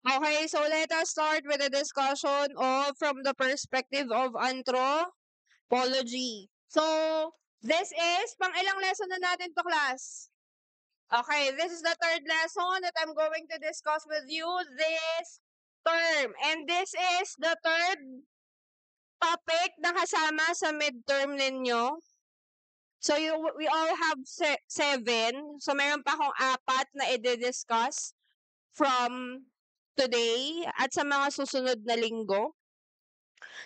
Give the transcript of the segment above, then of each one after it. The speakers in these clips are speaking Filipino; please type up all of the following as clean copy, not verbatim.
Okay, so let us start with a discussion of from the perspective of anthropology. So, this is, pang ilang lesson na natin to, class? Okay, this is the third lesson that I'm going to discuss with you this term. And this is the third topic na kasama sa midterm ninyo. So, we all have 7. So, meron pa akong 4 na i-discuss from today at sa mga susunod na linggo.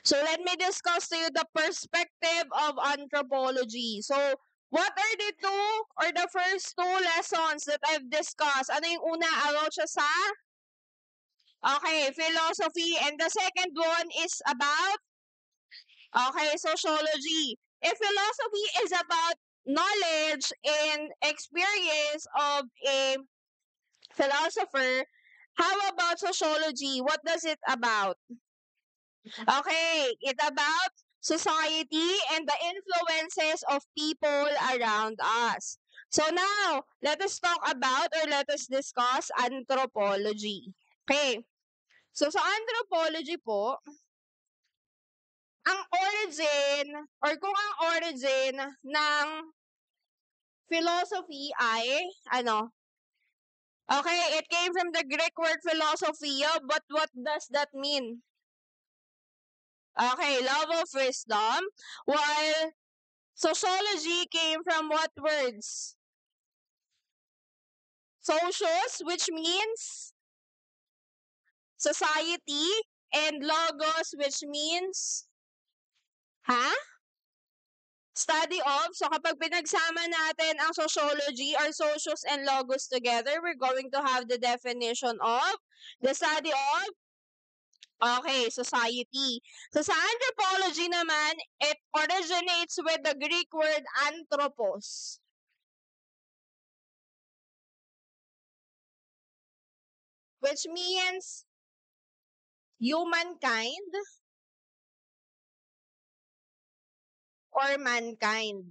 So let me discuss to you the perspective of anthropology. So what are the first 2 lessons that I've discussed? Ano yung una? About siya sa philosophy, and the second one is about sociology. If philosophy is about knowledge and experience of a philosopher, how about sociology? What does it about? Okay, it's about society and the influences of people around us. So now, let us talk about or let us discuss anthropology. Okay. So sa anthropology po, ang origin or kung ang origin ng philosophy ay ano? Okay, it came from the Greek word philosophia, but what does that mean? Okay, love of wisdom, while sociology came from what words? Socios, which means society, and logos, which means study of. So kapag pinagsama natin ang sociology or socios and logos together, we're going to have the definition of the study of society. So sa anthropology naman, it originates with the Greek word anthropos, which means humankind or mankind.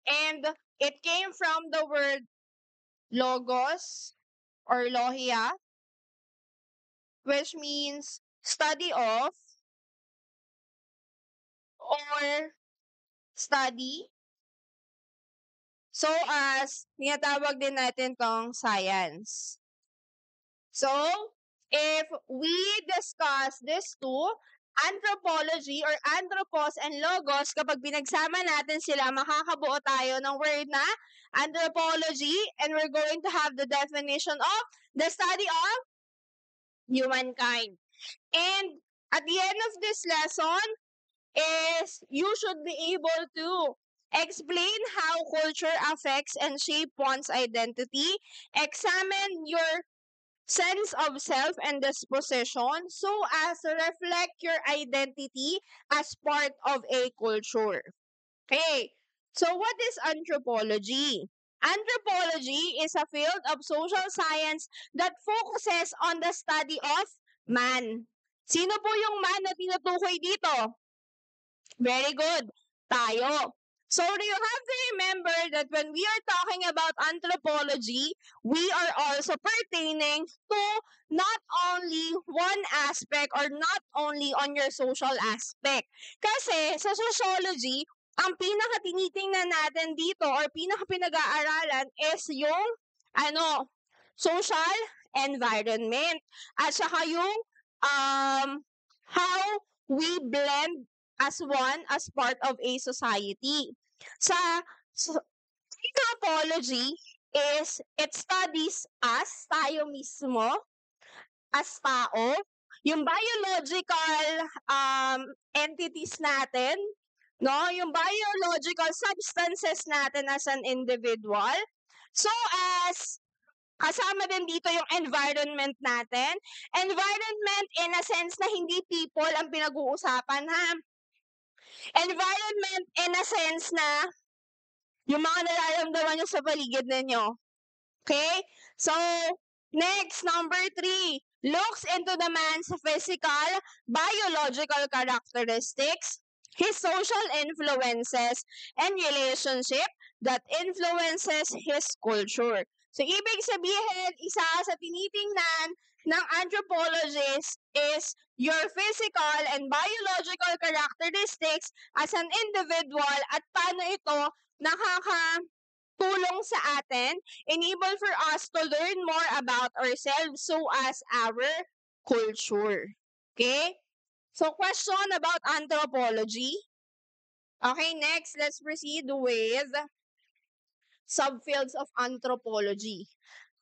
And it came from the word logos or logia, which means study of or study. So as tinatawag din natin tong science. So, if we discuss these two, anthropology or anthropos and logos, kapag pinagsama natin sila, makakabuo tayo ng word na anthropology, and we're going to have the definition of the study of humankind. And at the end of this lesson is you should be able to explain how culture affects and shape one's identity, examine your sense of self and disposition so as to reflect your identity as part of a culture. Okay, so what is anthropology? Anthropology is a field of social science that focuses on the study of man. Sino po yung man na tinutukoy dito? Very good. Tayo. So you have to remember that when we are talking about anthropology, we are also pertaining to not only one aspect or not only on your social aspect. Kasi sa sociology, ang pinaka-tinitingnan natin dito or pinaka-pinag-aaralan is yung social environment at saka yung how we blend as one as part of a society. Sa anthropology is it studies us, tayo mismo, as tao, yung biological entities natin, no? Yung biological substances natin as an individual. So as kasama din dito yung environment natin. Environment in a sense na hindi people ang pinag-uusapan, ha? Environment in a sense na yung mga nararamdaman nyo sa paligid ninyo. Okay? So, next, number 3, looks into the man's physical, biological characteristics, his social influences, and relationship that influences his culture. So, ibig sabihin, isa sa tinitingnan ng anthropologist is your physical and biological characteristics as an individual at paano ito nakakatulong sa atin, enable for us to learn more about ourselves so as our culture. Okay? So, question about anthropology. Okay, next, let's proceed with subfields of anthropology.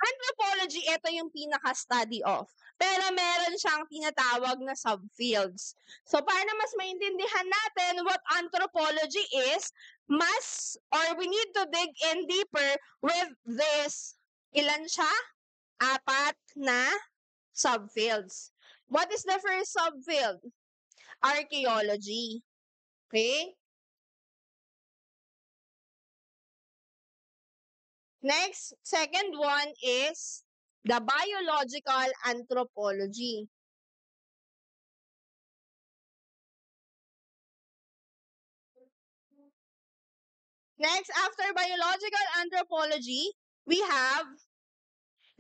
Anthropology, ito yung pinaka-study of. Pero meron siyang tinatawag na subfields. So, para mas maintindihan natin what anthropology is, we need to dig in deeper with this. Ilan siya? 4 na subfields. What is the first subfield? Archaeology. Okay? Next, second one is the biological anthropology. Next, after biological anthropology, we have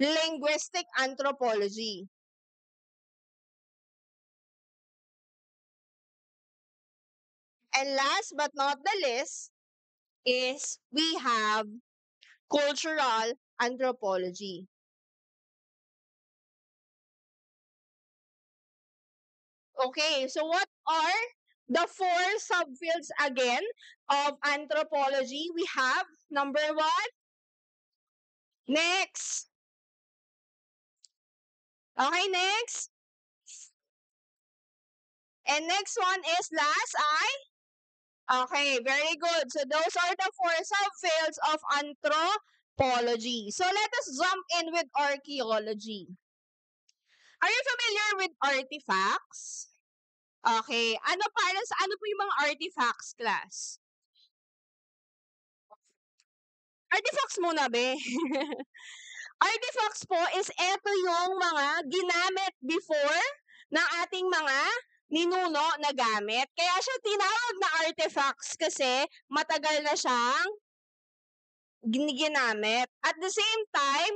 linguistic anthropology. And last but not the least is we have cultural anthropology. Okay, so what are the 4 subfields again of anthropology? We have number 1. Next. Okay, next. And next one is last okay, very good. So those are the 4 subfields of anthropology. So let us jump in with archaeology. Are you familiar with artifacts? Okay. Ano po yung mga artifacts, class? Artifacts muna, be. Artifacts po is eto yung mga ginamit before ng ating mga ninuno na gamit. Kaya siya tinawag na artifacts kasi matagal na siyang ginamit. At the same time,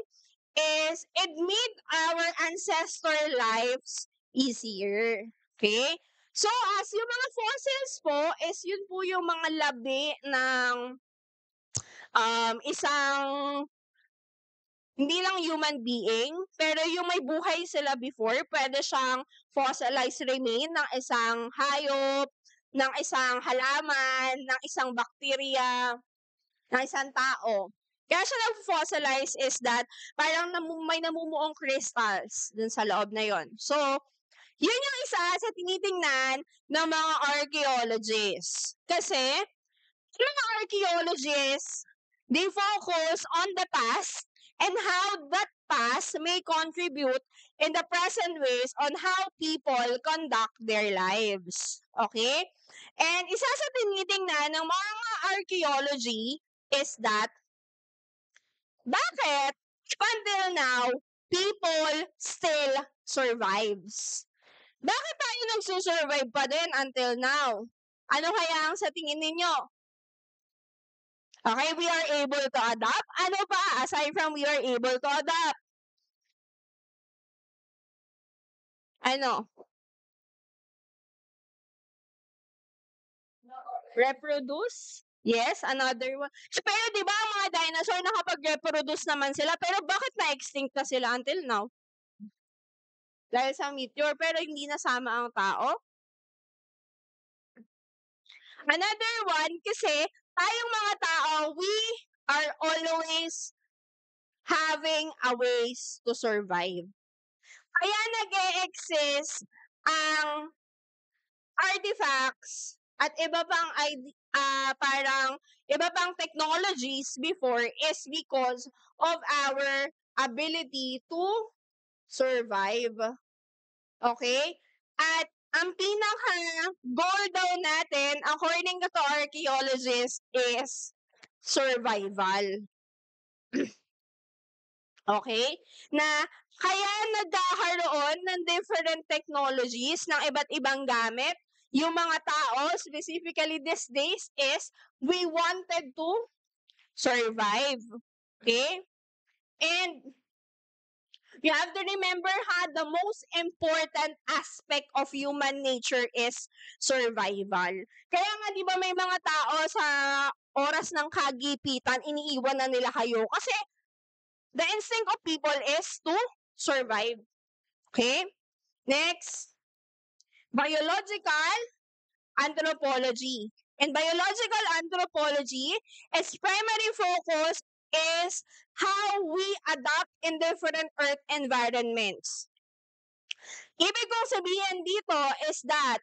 is it made our ancestor lives easier. Okay? So, as yung mga fossils po, is yun po yung mga labi ng isang hindi lang human being, pero yung may buhay sila before, pwede siyang fossilized remain ng isang hayop, ng isang halaman, ng isang bacteria, ng isang tao. Kaya siya nag-fossilize is that parang may namumuong crystals dun sa loob na yon. So, yun yung isa sa tinitingnan ng mga archaeologists. Kasi, yung mga archaeologists, they focus on the past and how that past may contribute in the present ways on how people conduct their lives. Okay? And isa sa tinitingnan ng mga archaeology is that bakit until now people still survives? Bakit tayo nagsusurvive pa din until now? Ano kaya ang sa tingin ninyo? Okay, we are able to adapt. Ano pa aside from we are able to adapt? Ano? Reproduce? Yes, another one. Pero di ba ang mga dinosaur nakapag-reproduce naman sila, pero bakit na-extinct na sila until now? Dahil sa meteor, pero hindi nasama ang tao? Another one, kasi tayong mga tao, we are always having a ways to survive. Kaya nag-e-exist ang artifacts at iba pang parang iba pang technologies before is because of our ability to survive. Okay? At ang pinaka-goal daw natin, according to archaeologists, is survival. Okay? Na kaya nagkakaroon ng different technologies ng iba't ibang gamit. Yung mga tao, specifically these days, is we wanted to survive. Okay? And you have to remember the most important aspect of human nature is survival. Kaya nga 'di ba may mga tao sa oras ng kagipitan iniiwan na nila kayo kasi the instinct of people is to survive. Okay? Next, biological anthropology. In biological anthropology, its primary focus is how we adapt in different earth environments. Ibig kong sabihin dito is that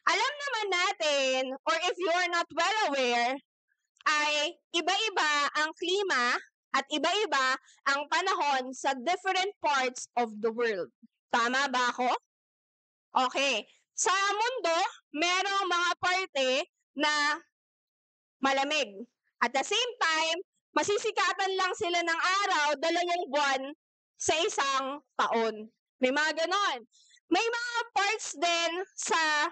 alam naman natin, or if you're not well aware, ay iba-iba ang klima at iba-iba ang panahon sa different parts of the world. Tama ba ako? Okay. Sa mundo, merong mga parte na malamig. At the same time, masisikatan lang sila ng araw 2 buwan sa isang taon. May mga ganon. May mga parts din sa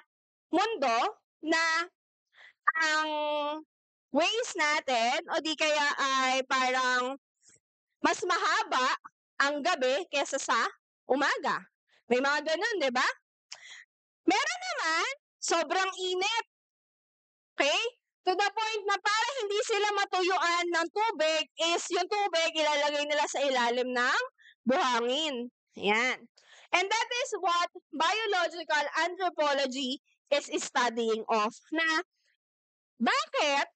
mundo na ang ways natin o di kaya ay parang mas mahaba ang gabi kesa sa umaga. May mga ganon, di ba? Meron naman, sobrang init. Okay? To the point na para hindi sila matuyuan ng tubig is yung tubig ilalagay nila sa ilalim ng buhangin. Yan. And that is what biological anthropology is studying of. Na bakit,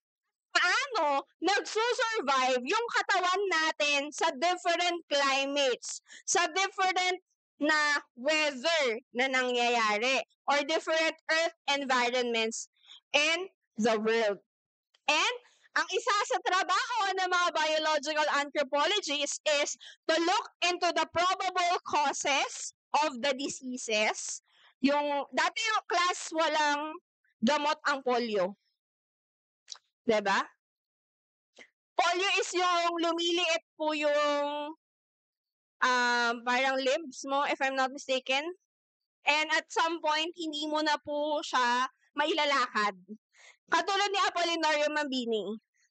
paano nagsusurvive yung katawan natin sa different climates, sa different na weather na nangyayari, or different earth environments in the world. And ang isa sa trabaho ng mga biological anthropologists is to look into the probable causes of the diseases. Dati yung class walang gamot ang polio. Diba? Polio is yung lumiliit po yung parang limbs mo, if I'm not mistaken. And at some point, hindi mo na po siya mailalakad. Katulad ni Apolinario Mabini.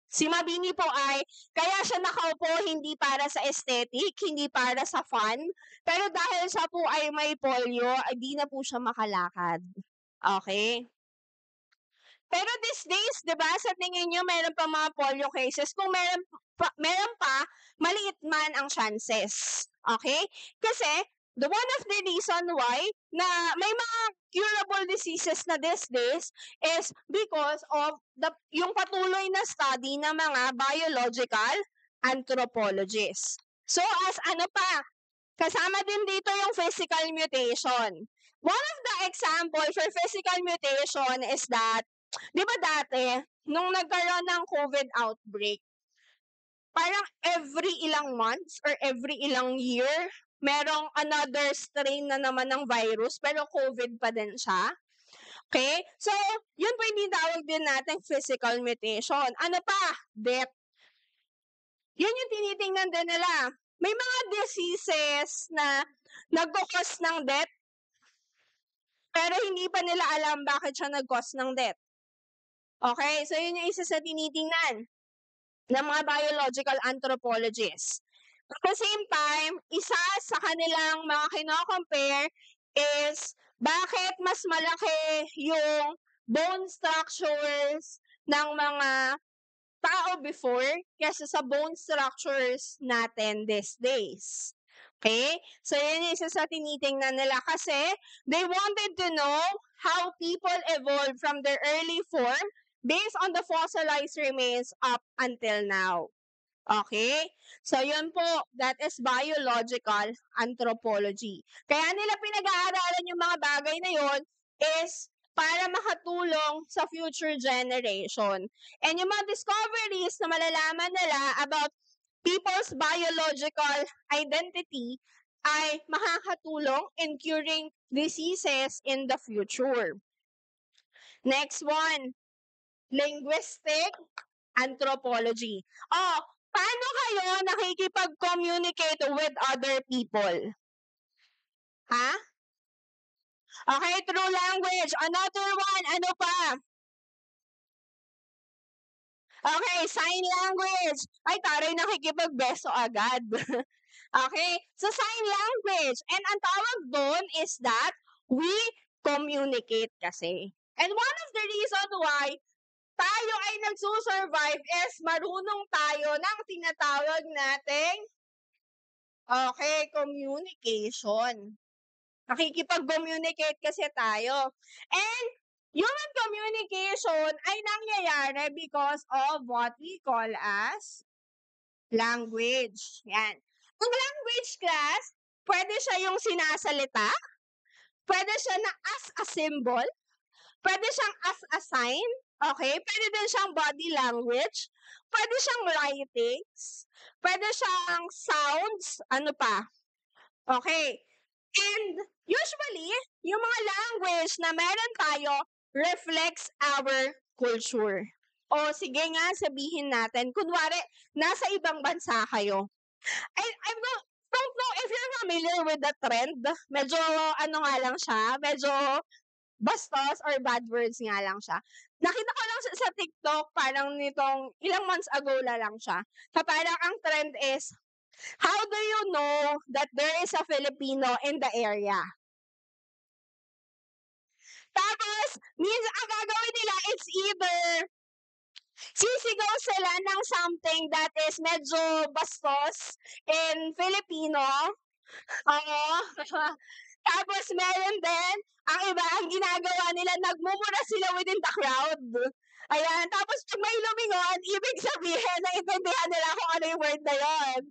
Si Mabini po ay, kaya siya nakaupo hindi para sa aesthetic, hindi para sa fun, pero dahil siya po ay may polio, ay di na po siya makalakad. Okay? Pero these days, di ba, sa tingin nyo, meron pa mga polio cases. Kung meron pa, maliit man ang chances. Okay? Kasi, the one of the reason why na may mga curable diseases na these days is because of yung patuloy na study ng mga biological anthropologists. So, as ano pa, kasama din dito yung physical mutation. One of the example for physical mutation is that, di ba dati, nung nagkaroon ng COVID outbreak, parang every ilang months or every ilang year, merong another strain na naman ng virus, pero COVID pa din siya. Okay? So, yun po yung tawag din natin physical mutation. Ano pa? Death. Yun yung tinitingnan din nila. May mga diseases na nag-cause ng death, pero hindi pa nila alam bakit siya nag-cause ng death. Okay? So, yun yung isa sa tinitingnan ng mga biological anthropologists. At the same time, isa sa kanilang mga kino-compare is bakit mas malaki yung bone structures ng mga tao before kaysa sa bone structures natin these days. Okay? So, yun yung isa sa tinitingnan nila kasi they wanted to know how people evolved from their early form based on the fossilized remains up until now. Okay? So, yun po, that is biological anthropology. Kaya nila pinag-aaralan yung mga bagay na yun is para makatulong sa future generation. And yung mga discoveries na malalaman nila about people's biological identity ay makakatulong in curing diseases in the future. Next one, linguistic anthropology. Paano kayo nakikipag-communicate with other people? Ha? Okay, through language. Another one, ano pa? Okay, sign language. Ay, taray nakikipagbeso agad. Okay, so sign language. And ang tawag doon is that we communicate kasi. And one of the reasons why tayo ay nagsusurvive is marunong tayo ng tinatawag nating communication. Nakikipag-communicate kasi tayo. And human communication ay nangyayari because of what we call as language. Yan. Ang language class, pwede siya yung sinasalita, pwede siya na as a symbol, pwede siyang as a sign, okay? Pwede din siyang body language, pwede siyang writings, pwede siyang sounds, ano pa? Okay. And usually, yung mga language na meron tayo reflects our culture. O sige nga, sabihin natin, kunwari, nasa ibang bansa kayo. I don't know if you're familiar with the trend. Medyo, ano nga lang siya, medyo bastos or bad words nga lang siya. Nakita ko lang sa TikTok, parang nitong ilang months ago lang siya. So parang ang trend is, how do you know that there is a Filipino in the area? Tapos, minsan ang gagawin nila, it's either sisigaw sila ng something that is medyo bastos in Filipino. Oo. Tapos meron din, ang iba, ang ginagawa nila, nagmumura sila within the crowd. Ayan. Tapos pag may lumingon, ibig sabihin, naintindihan nila kung ano yung word na yun.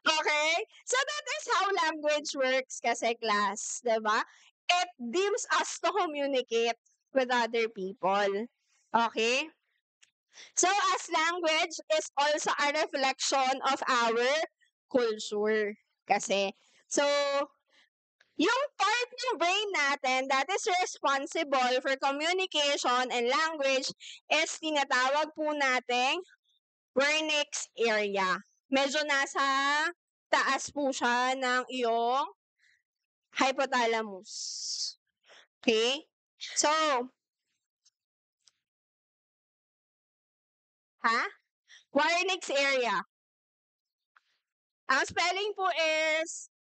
Okay? So that is how language works kasi, class. Diba? It deems us to communicate with other people. Okay? So as language is also a reflection of our culture. Kasi, so, yung part ng brain natin that is responsible for communication and language is tinatawag po nating Wernicke's area. Medyo nasa taas po siya ng iyong hypothalamus. Okay? So, Wernicke's area. Ang spelling po is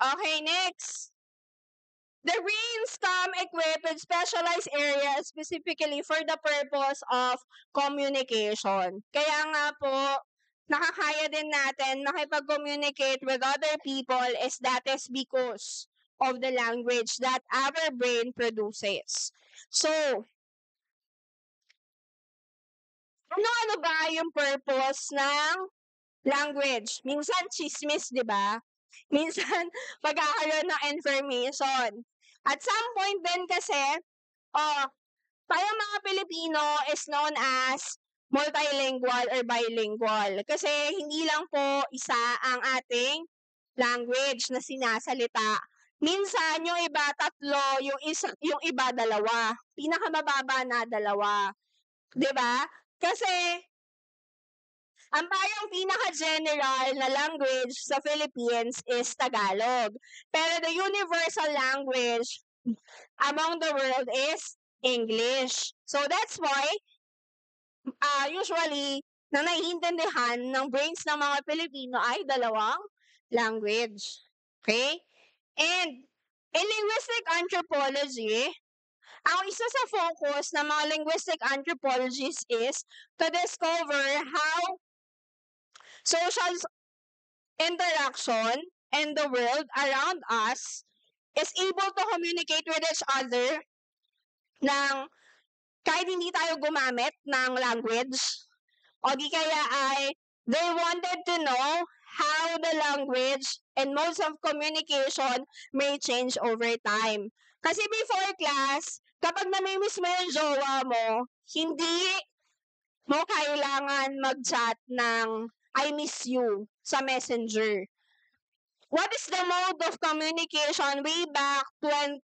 okay, next. The brains come equipped with specialized areas specifically for the purpose of communication. Kaya nga po, nakakaya din natin makipag-communicate with other people is that is because of the language that our brain produces. So, ano ba yung purpose ng language? Minsan chismis, di ba? Minsan pagkakaroon ng information. At some point din kasi, tayong mga Pilipino is known as multilingual or bilingual. Kasi hindi lang po isa ang ating language na sinasalita. Minsan, yung iba tatlo, yung iba dalawa. Pinakamababa na dalawa. 'Di ba? Kasi ang parang pinaka-general na language sa Philippines is Tagalog. Pero the universal language among the world is English. So that's why usually na naiintindihan ng brains ng mga Pilipino ay dalawang language. Okay? And in linguistic anthropology, ang isa sa focus ng mga linguistic anthropologists is to discover how social interaction in the world around us is able to communicate with each other ng kahit hindi tayo gumamit ng language. O di kaya ay they wanted to know how the language and modes of communication may change over time. Kasi before class, kapag namimiss mo yung jowa mo, hindi mo kailangan mag-chat ng I miss you sa messenger. What is the mode of communication way back 20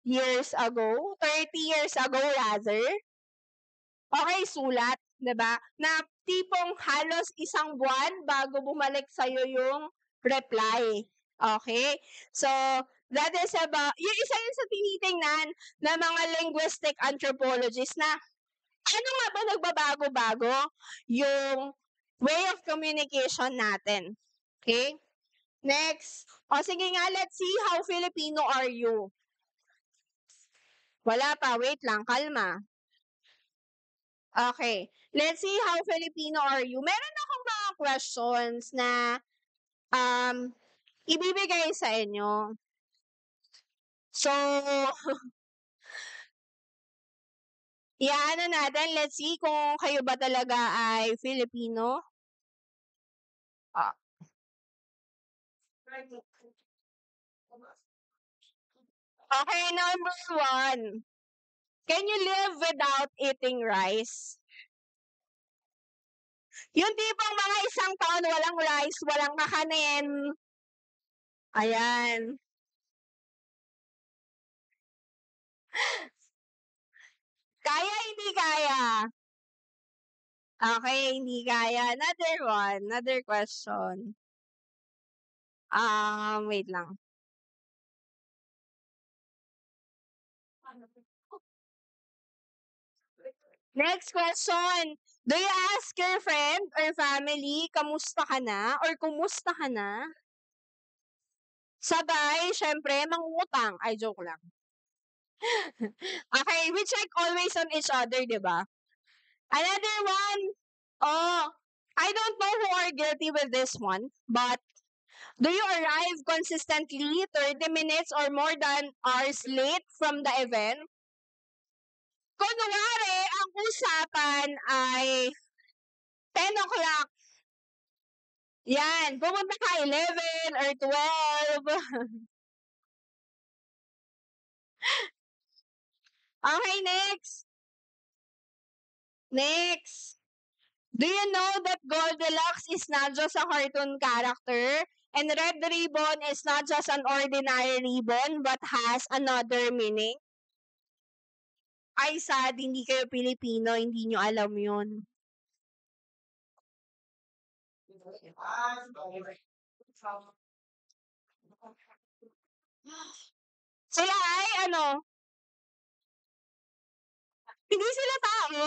years ago? 30 years ago rather? Okay, sulat, 'di ba? Na tipong halos isang buwan bago bumalik sa'yo yung reply. Okay? So, that is about, yung isa yun sa tinitingnan ng mga linguistic anthropologists na ano nga ba nagbabago-bago yung way of communication natin. Okay? Next. O sige nga, let's see how Filipino are you. Wala pa, wait lang, kalma. Okay. Let's see how Filipino are you. Meron akong mga questions na ibibigay sa inyo. So, ano natin, let's see kung kayo ba talaga ay Filipino. Ah. Okay, number 1. Can you live without eating rice? Yung tipong mga isang taon walang rice, walang kakanin. Ayan. Kaya, hindi kaya? Okay, hindi kaya. Another one, another question. Wait lang. Next question. Do you ask your friend or family, kamusta ka na? Or kumusta ka na? Sabay, syempre, mangungutang. Ay, joke lang. Okay, we check always on each other, di ba? Another one. Oh, I don't know who are guilty with this one, but do you arrive consistently 30 minutes or more than hours late from the event? Kunwari, ang usapan ay 10 o'clock. Yan, pumunta ka 11 or 12. Okay, next. Next. Do you know that Goldilocks is not just a cartoon character? And Red Ribbon is not just an ordinary ribbon but has another meaning? Ay, sad, hindi kayo Pilipino, hindi nyo alam yun. Sila ay, hindi sila tao.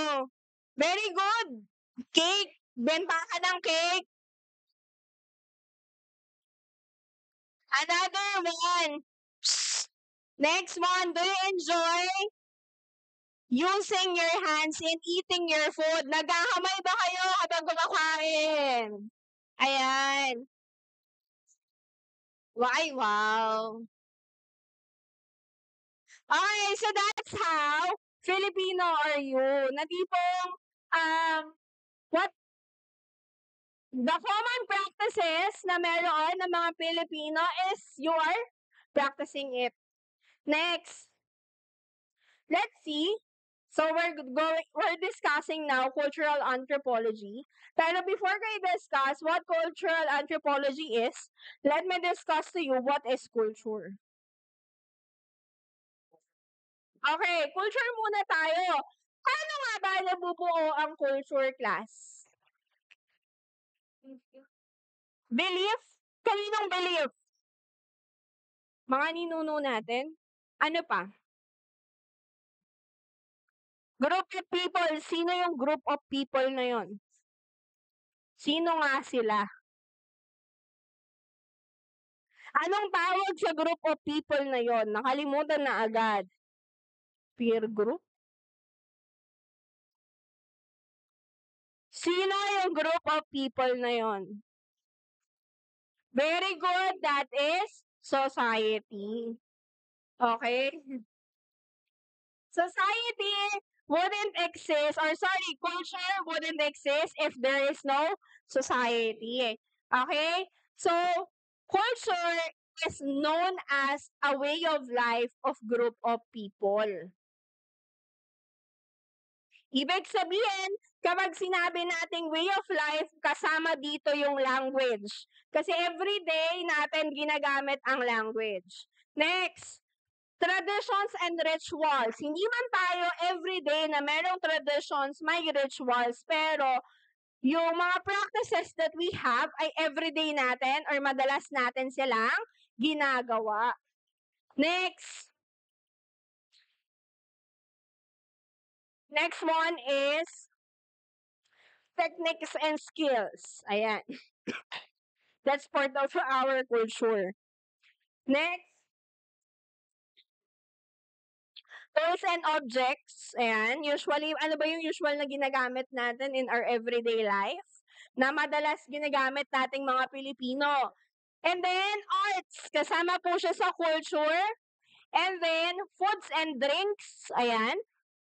Very good. Cake. Benta ka ng cake. Another one. Next one. Do you enjoy using your hands in eating your food? Naghahamay ba kayo habang kumakain? Ayan. Why, wow. Okay, so that's how Filipino are you. Na tipong, what the common practices na meron ng mga Pilipino is you are practicing it. Next. Let's see. So we're discussing now cultural anthropology. Pero before we discuss what cultural anthropology is, let me discuss to you what is culture. Okay, culture muna tayo. Paano nga ba nabubuo ang culture class? Belief? Kaninong belief? Mga ninuno natin? Ano pa? Group of people. Sino yung group of people na yon? Sino nga sila? Anong tawag sa group of people na yon? Nakalimutan na agad. Peer group? Sino yung group of people na yon? Very good. That is society. Okay? Society wouldn't exist, or sorry, culture wouldn't exist if there is no society. Okay? So, culture is known as a way of life of group of people. Ibig sabihin, kapag sinabi nating way of life, kasama dito yung language. Kasi everyday natin ginagamit ang language. Next, traditions and rituals. Hindi man tayo everyday na merong traditions, may rituals, pero yung mga practices that we have ay everyday natin or madalas natin silang ginagawa. Next. Next one is techniques and skills. Ayan. That's part of our culture. Next. Tools and objects. Ayan. Usually, ano ba yung usual na ginagamit natin in our everyday life? Na madalas ginagamit nating mga Pilipino. And then, arts. Kasama po siya sa culture. And then, foods and drinks. Ayan.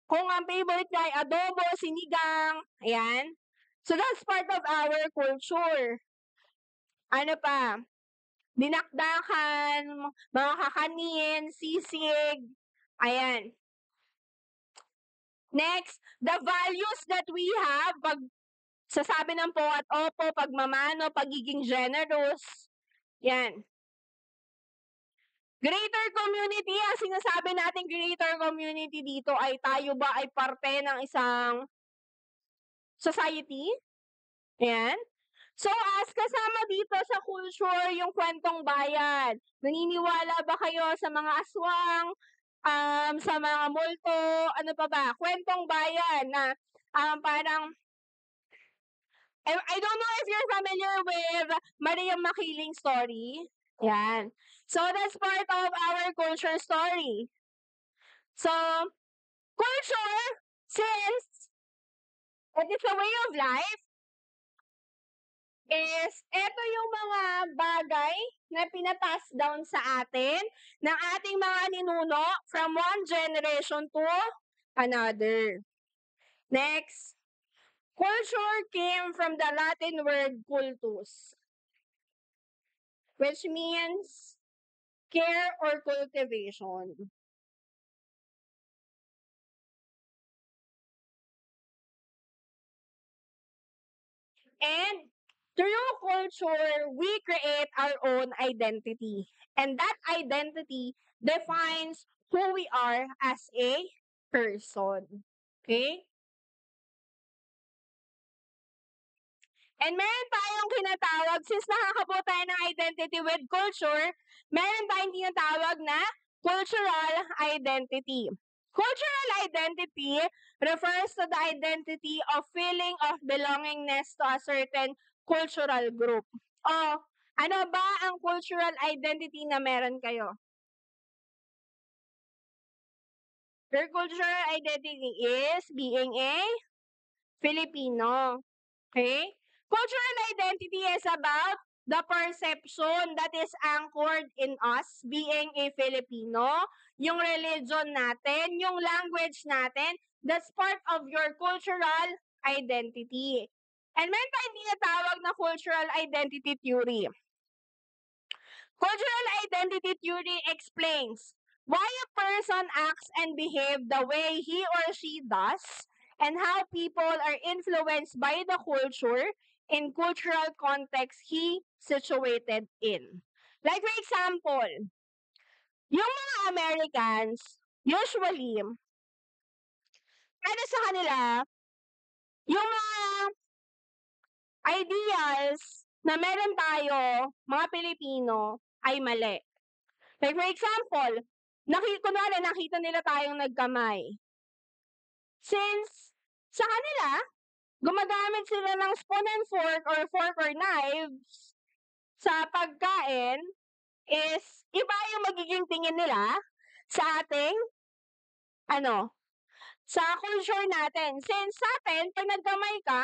Kung ang favorite niya ay adobo, sinigang. Ayan. So, that's part of our culture. Ano pa? Dinakdakan, mga kakanin, sisig. Ayan. Next, the values that we have, pag sasabi ng po at opo, pagmamano, pagiging generous. Yan. Greater community, ang sinasabi natin greater community dito ay tayo ba ay parte ng isang society? Ayan. So, as kasama dito sa culture, yung kwentong bayan, naniniwala ba kayo sa mga aswang, sa mga multo, ano pa ba? Kwentong bayan na parang, I don't know if you're familiar with Maria Makiling story. Yan. So, that's part of our culture story. So, culture, since it is a way of life, is eto yung mga bagay na pinapass down sa atin ng ating mga ninuno from one generation to another. Next. Culture came from the Latin word cultus, which means care or cultivation. And through culture, we create our own identity. And that identity defines who we are as a person. Okay? And meron tayong kinatawag, since nakakabuo tayo ng identity with culture, meron tayong tinatawag na cultural identity. Cultural identity refers to the identity of feeling of belongingness to a certain cultural group. O, ano ba ang cultural identity na meron kayo? Your cultural identity is being a Filipino. Okay? Cultural identity is about the perception that is anchored in us being a Filipino, yung religion natin, yung language natin, that's part of your cultural identity. And meron tayong tinatawag na cultural identity theory. Cultural identity theory explains why a person acts and behaves the way he or she does, and how people are influenced by the culture in cultural context he situated in. Like for example, yung mga Americans, usually, para sa kanila, yung mga ideals na meron tayo, mga Pilipino, ay mali. Like for example, kunwari nakita nila tayong nagkamay. Since sa kanila, gumagamit sila ng spoon and fork or knives sa pagkain is iba yung magiging tingin nila sa ating sa culture natin. Since sa atin, pag nagkamay ka,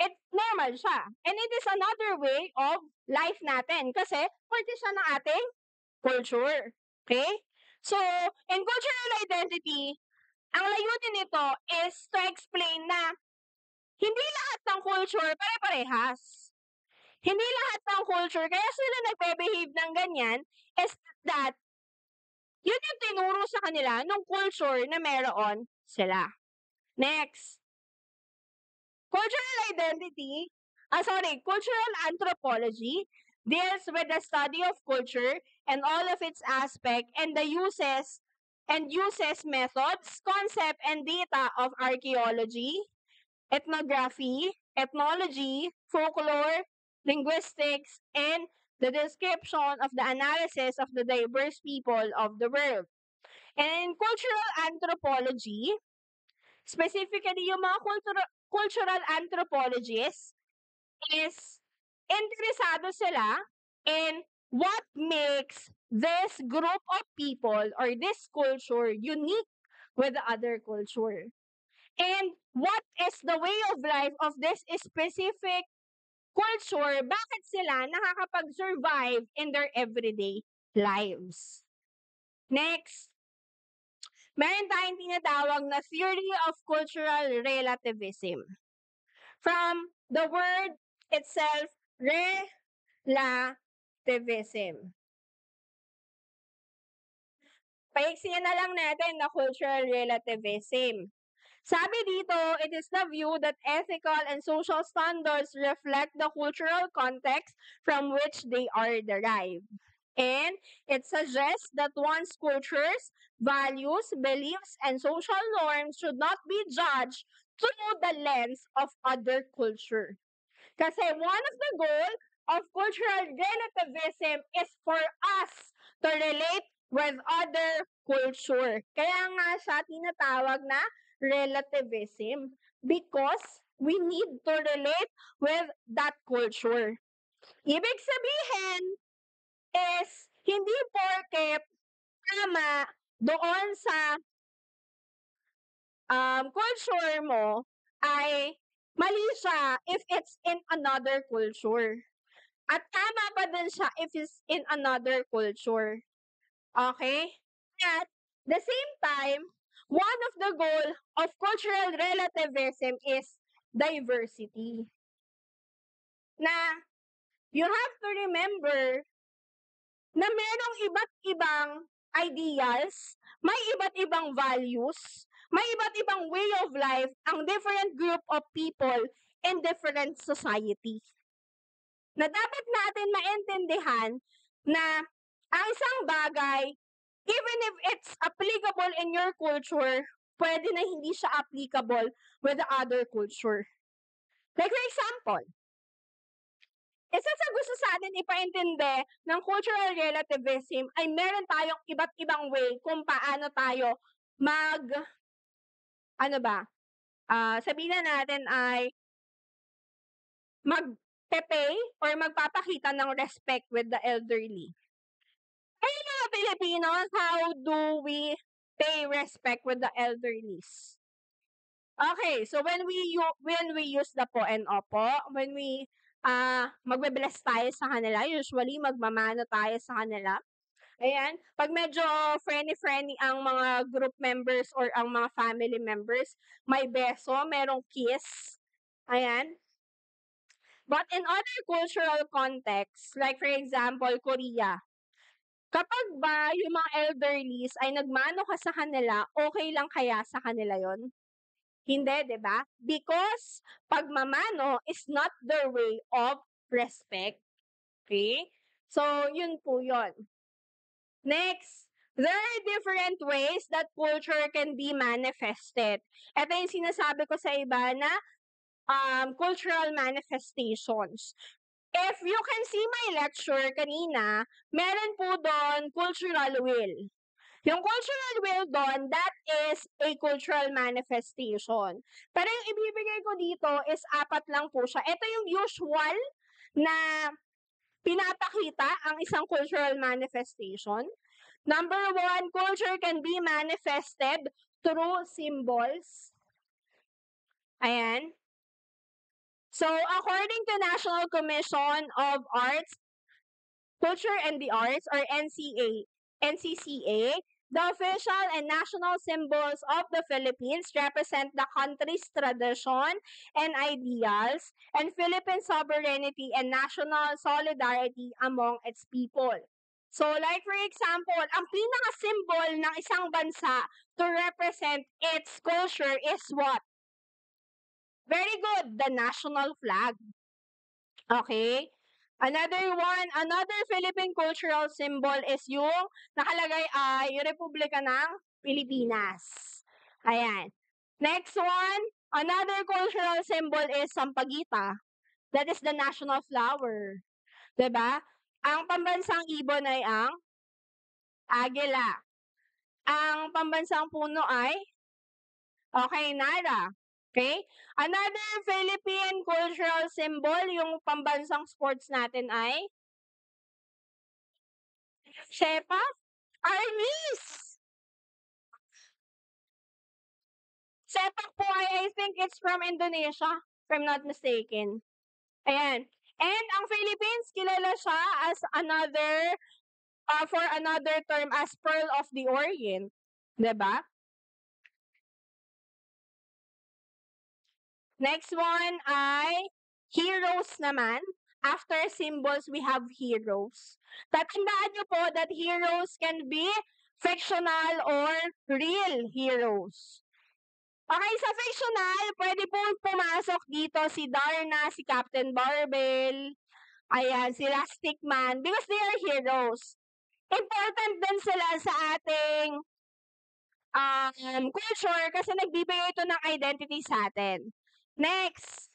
it's normal siya. And it is another way of life natin kasi parte siya ng ating culture. Okay? So, in cultural identity, ang layunin nito is to explain na hindi lahat ng culture pare-parehas. Hindi lahat ng culture, kaya sila nagbe-behave ng ganyan, is that yun yung tinuro sa kanila nung culture na meron sila. Next. Cultural anthropology deals with the study of culture and all of its aspects and uses methods, concept, and data of archaeology, ethnography, ethnology, folklore, linguistics, and the description of the analysis of the diverse people of the world. And cultural anthropology, specifically yung mga cultural anthropologists, is interesado sila in what makes this group of people or this culture unique with the other culture. And what is the way of life of this specific culture? Bakit sila nakakapag-survive in their everyday lives? Next, meron tayong tinatawag na theory of cultural relativism. From the word itself, relativism. Paiksiyan na lang natin na cultural relativism. Sabi dito, it is the view that ethical and social standards reflect the cultural context from which they are derived. And it suggests that one's cultures, values, beliefs, and social norms should not be judged through the lens of other culture. Kasi one of the goal of cultural relativism is for us to relate with other culture. Kaya nga siya tinatawag na relativism because we need to relate with that culture. Ibig sabihin is hindi porket tama doon sa culture mo ay mali siya if it's in another culture. At tama pa din siya if it's in another culture. Okay? At the same time, one of the goal of cultural relativism is diversity. Na you have to remember na merong iba't ibang ideals, may iba't ibang values, may iba't ibang way of life ang different group of people in different society. Na dapat natin maintindihan na ang isang bagay, even if it's applicable in your culture, pwede na hindi siya applicable with the other culture. Like for example, isa sa gusto sa atin ipaintindi ng cultural relativism ay meron tayong iba't ibang way kung paano tayo sabihin na natin ay mag-pay or magpapakita ng respect with the elderly. Ay, mga Filipinos, how do we pay respect with the elderlies? Okay, so when we use the po and opo, when we magbe-bless tayo sa kanila, usually magmamano tayo sa kanila. Ayan, pag medyo friendly ang mga group members or ang mga family members, may beso, merong kiss. Ayan. But in other cultural contexts, like for example, Korea, kapag ba yung mga elderlies ay nagmano ka sa kanila, okay lang kaya sa kanila yon? Hindi, di ba? Because pagmamano is not their way of respect. Okay? So, yun po yun. Next, there are different ways that culture can be manifested. Ito yung sinasabi ko sa iba na cultural manifestations. If you can see my lecture kanina, meron po doon cultural will. Yung cultural will doon, that is a cultural manifestation. Pero yung ibibigay ko dito is 4 lang po siya. Ito yung usual na pinapakita ang isang cultural manifestation. Number 1, culture can be manifested through symbols. Ayan. So, according to National Commission of Arts, Culture and the Arts, or NCCA, the official and national symbols of the Philippines represent the country's tradition and ideals and Philippine sovereignty and national solidarity among its people. So, like for example, ang pinaka-symbol ng isang bansa to represent its culture is what? Very good, the national flag. Okay? Another Philippine cultural symbol is yung nakalagay ay yung Republika ng Pilipinas. Ayan. Next one, Another cultural symbol is sampaguita. That is the national flower. Diba? Ang pambansang ibon ay ang agila. Ang pambansang puno ay nara. Okay? Another Philippine cultural symbol, yung pambansang sports natin ay sepak arnis. Sepak po I think it's from Indonesia, if I'm not mistaken. Ayan. And ang Philippines, kilala siya as for another term as Pearl of the Orient. Diba? Next one ay heroes naman. After symbols, we have heroes. Tatandaan nyo po that heroes can be fictional or real heroes. Okay, sa fictional, pwede po pumasok dito si Darna, si Captain Barbell, ayan, si Rustic Man, because they are heroes. Important din sila sa ating culture kasi nagbibigay ito ng identity sa atin. Next.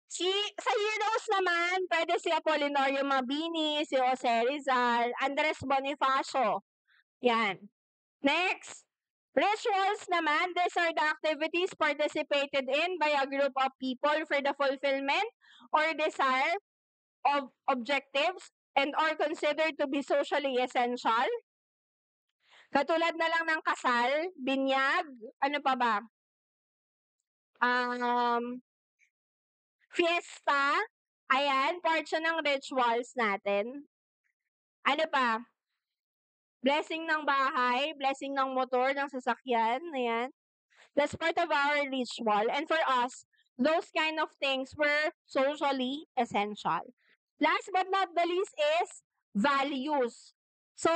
Sa heroes naman, pwede si Apolinario Mabini, si Jose Rizal, Andres Bonifacio. Yan. Next. Rituals naman, these are the activities participated in by a group of people for the fulfillment or desire of objectives and are considered to be socially essential. Katulad na lang ng kasal, binyag, ano pa ba? Fiesta, ayan, part siya ng rituals natin. Ano pa? Blessing ng bahay, blessing ng motor, ng sasakyan, ayan. That's part of our ritual. And for us, those kind of things were socially essential. Last but not the least is values. So,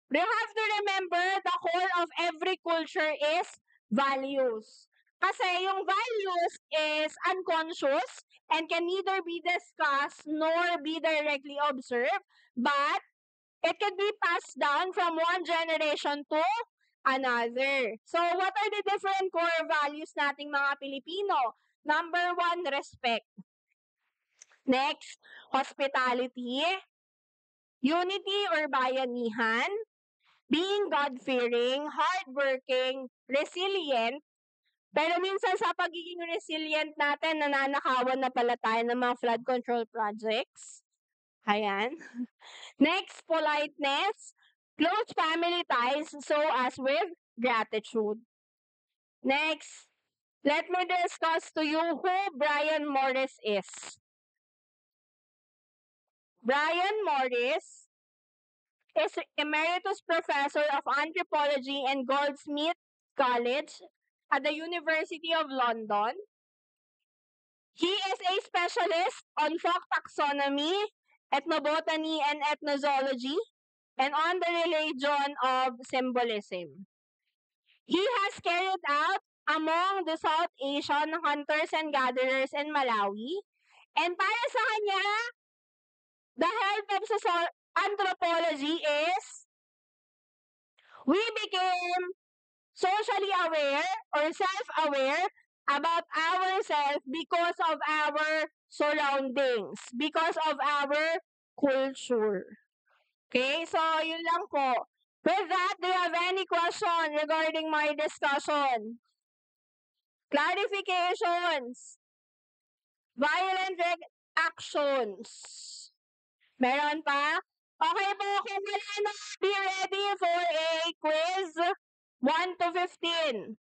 you have to remember the core of every culture is values. Kasi yung values is unconscious and can neither be discussed nor be directly observed, but it can be passed down from one generation to another. So, what are the different core values nating mga Pilipino? Number 1, respect. Next, hospitality. Unity or bayanihan. Being God-fearing, hardworking, resilient. Pero minsan sa pagiging resilient natin, nananakawan na pala tayo ng mga flood control projects. Ayan. Next, politeness. Close family ties so as with gratitude. Next, let me discuss to you who Brian Morris is. Brian Morris is Emeritus Professor of Anthropology and Goldsmith College at the University of London. He is a specialist on folk taxonomy, ethnobotany and ethnozoology, and on the religion of symbolism. He has carried out among the South Asian hunters and gatherers in Malawi. And para sa kanya, the heart of anthropology is we became socially aware or self-aware about ourselves because of our surroundings, because of our culture. Okay, so yun lang po. With that, do you have any question regarding my discussion? Clarifications. Violent actions. Meron pa? Okay po, kung wala na, be ready for a quiz 1 to 15.